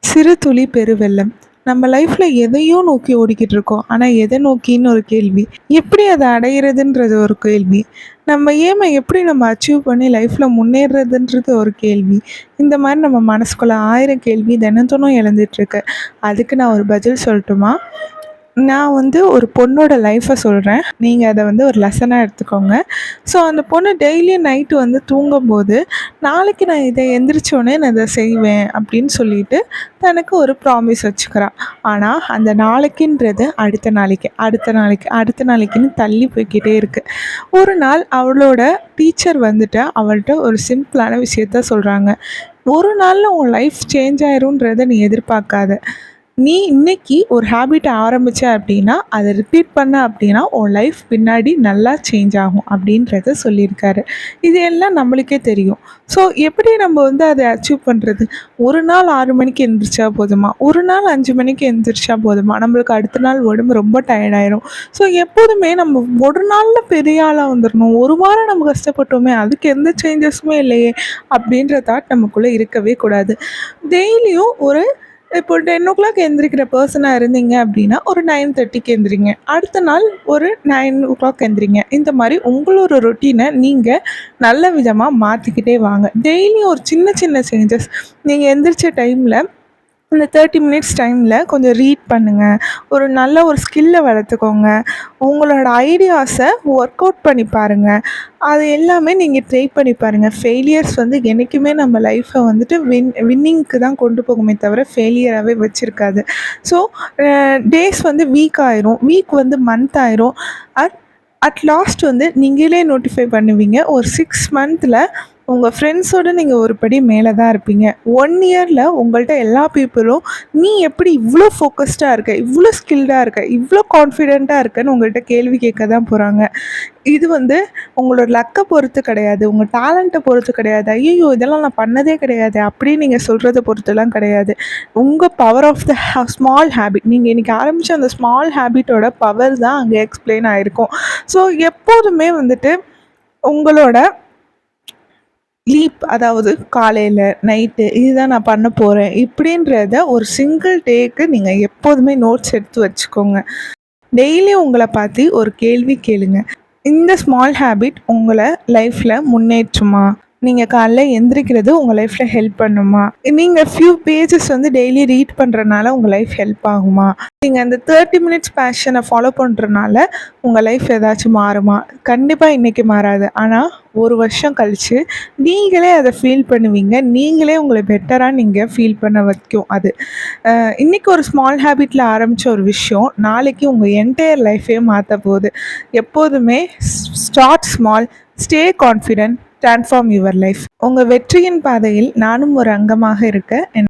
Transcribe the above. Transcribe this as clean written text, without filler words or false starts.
சிறு துளி பெருவெள்ளம். நம்ம லைஃப்ல எதையோ நோக்கி ஓடிக்கிட்டு இருக்கோம். ஆனா எதை நோக்கின்னு ஒரு கேள்வி. எப்படி அத அடையிறதுன்றது ஒரு கேள்வி. நம்ம ஏம எப்படி நம்ம அச்சீவ் பண்ணி லைஃப்ல முன்னேறதுன்றது ஒரு கேள்வி. இந்த மாரி நம்ம மனசுக்குள்ள 1000 கேள்வி தினந்தோறும் எழுந்துட்டுருக்கு. அதுக்கு நான் ஒரு பதில் சொல்லட்டுமா? நான் வந்து ஒரு பொண்ணோட லைஃப்ப சொல்றேன். நீங்க அத வந்து ஒரு லெசனா எடுத்துக்கோங்க. ஸோ அந்த பொண்ணு டெய்லியும் நைட்டு வந்து தூங்கும்போது, நாளைக்கு நான் இத எந்திரிச்சோனே நான் இத செய்வேன் அப்படின்னு சொல்லிட்டு, தனக்கு ஒரு ப்ராமிஸ் வச்சுக்கிறா. ஆனா, அந்த நாளைக்குன்றது அடுத்த நாளைக்கு, அடுத்த நாளைக்கு, அடுத்த நாளைக்குன்னு தள்ளி போய்க்கிட்டே இருக்கு. ஒரு நாள் அவளோட டீச்சர் வந்துட்டு அவள்ட்ட ஒரு சிம்பிளான விஷயத்த சொல்றாங்க. "ஒரு நாள்ல உன் லைஃப் சேஞ்ச் ஆயிரும்ன்றத நீ எதிர்பார்க்காத. நீ இன்னைக்கு ஒரு ஹேபிட்ட ஆரம்பிச்ச அப்படின்னா, அத ரிப்பீட் பண்ண அப்படின்னா, உன் லைஃப் பின்னாடி நல்லா சேஞ்ச் ஆகும்." அப்படின்றத சொல்லியிருக்காரு. இது எல்லாம் நம்மளுக்கே தெரியும். ஸோ எப்படி நம்ம வந்து அத அச்சீவ் பண்றது? ஒரு நாள் 6 மணிக்கு எந்திரிச்சா போதுமா? ஒரு நாள் 5 மணிக்கு எந்திரிச்சா போதுமா? நம்மளுக்கு அடுத்த நாள் உடம்பு ரொம்ப டயர்ட் ஆயிரும். ஸோ எப்போதுமே நம்ம ஒரு நாள்ல பெரிய ஆளா வந்துரணும். ஒரு வாரம் நம்ம கஷ்டப்பட்டோமே, அதுக்கு எந்த சேஞ்சஸுமே இல்லையே, அப்படின்ற தாட் நமக்குள்ள இருக்கவே கூடாது. டெய்லியும் ஒரு இப்போ 10:00 எந்திரிக்கிற பெர்சனா இருந்தீங்க அப்படின்னா, ஒரு 9:30க்கு எந்திரிங்க. அடுத்த நாள் ஒரு 9:00 எந்திரிங்க. இந்த மாரி உங்களோட ரொட்டீன நீங்க நல்ல விதமா மாத்திக்கிட்டே வாங்க. டெய்லியும் ஒரு சின்ன சின்ன சேஞ்சஸ் நீங்க எந்திரிச்ச டைம்ல இந்த 30 மினிட்ஸ் டைமில் கொஞ்சம் ரீட் பண்ணுங்கள். ஒரு நல்ல ஒரு ஸ்கில்ல வளர்த்துக்கோங்க. உங்களோட ஐடியாஸை ஒர்க் அவுட் பண்ணி பாருங்கள். அது எல்லாமே நீங்கள் ட்ரை பண்ணி பாருங்கள். ஃபெயிலியர்ஸ் வந்து என்றைக்குமே நம்ம லைஃப்பை வந்துட்டு வின்னிங்க்கு தான் கொண்டு போகுமே தவிர ஃபெயிலியராகவே வச்சுருக்காது. ஸோ டேஸ் வந்து வீக் ஆயிரும், வீக் வந்து மந்த் ஆயிரும். அட் அட் லாஸ்ட் வந்து நீங்களே நோட்டிஃபை பண்ணுவீங்க. ஒரு 6 மந்த்தில் உங்கள் ஃப்ரெண்ட்ஸோடு நீங்கள் ஒரு படி மேலே தான் இருப்பீங்க. 1 இயரில் உங்கள்கிட்ட எல்லா பீப்புளும் நீ எப்படி இவ்வளோ ஃபோக்கஸ்டாக இருக்க, இவ்வளோ ஸ்கில்டாக இருக்க, இவ்வளோ கான்ஃபிடென்ட்டாக இருக்கன்னு உங்கள்கிட்ட கேள்வி கேட்க தான் போகிறாங்க. இது வந்து உங்களோட லக்கை பொறுத்து கிடையாது, உங்கள் டேலண்ட்டை பொறுத்து கிடையாது. ஐயோ இதெல்லாம் நான் பண்ணதே கிடையாது அப்படின்னு நீங்கள் சொல்கிறத பொறுத்துலாம் கிடையாது. உங்கள் power of the small habit, நீங்கள் இன்றைக்கி ஆரம்பித்த அந்த ஸ்மால் ஹேபிட்டோட பவர் தான் அங்கே எக்ஸ்பிளைன் ஆகிருக்கும். ஸோ எப்போதுமே வந்துட்டு உங்களோட லீப், அதாவது காலையில் நைட்டு இதுதான் நான் பண்ண போகிறேன் இப்படின்றத ஒரு சிங்கிள் டேக்கு நீங்கள் எப்போதுமே நோட்ஸ் எடுத்து வச்சுக்கோங்க. டெய்லி உங்களை பார்த்து ஒரு கேள்வி கேளுங்க. இந்த ஸ்மால் ஹேபிட் உங்களை லைஃப்பில் முன்னேற்றுமா? நீங்கள் காலைல எந்திரிக்கிறது உங்கள் லைஃப்பில் ஹெல்ப் பண்ணுமா? நீங்கள் ஃபியூ பேஜஸ் வந்து டெய்லி ரீட் பண்ணுறனால உங்கள் லைஃப் ஹெல்ப் ஆகுமா? நீங்கள் அந்த 30 மினிட்ஸ் பேஷனை ஃபாலோ பண்ணுறனால உங்கள் லைஃப் ஏதாச்சும் மாறுமா? கண்டிப்பாக இன்றைக்கி மாறாது. ஆனால் ஒரு வருஷம் கழித்து நீங்களே அதை ஃபீல் பண்ணுவீங்க. நீங்களே உங்களை பெட்டராக நீங்கள் ஃபீல் பண்ண வைக்கும் அது. இன்றைக்கி ஒரு ஸ்மால் ஹேபிட்டில் ஆரம்பித்த ஒரு விஷயம் நாளைக்கு உங்கள் என்டையர் லைஃபே மாற்ற போகுது. எப்போதுமே start small, stay confident, transform your life. உங்கள் வெற்றியின் பாதையில் நானும் ஒரு அங்கமாக இருக்க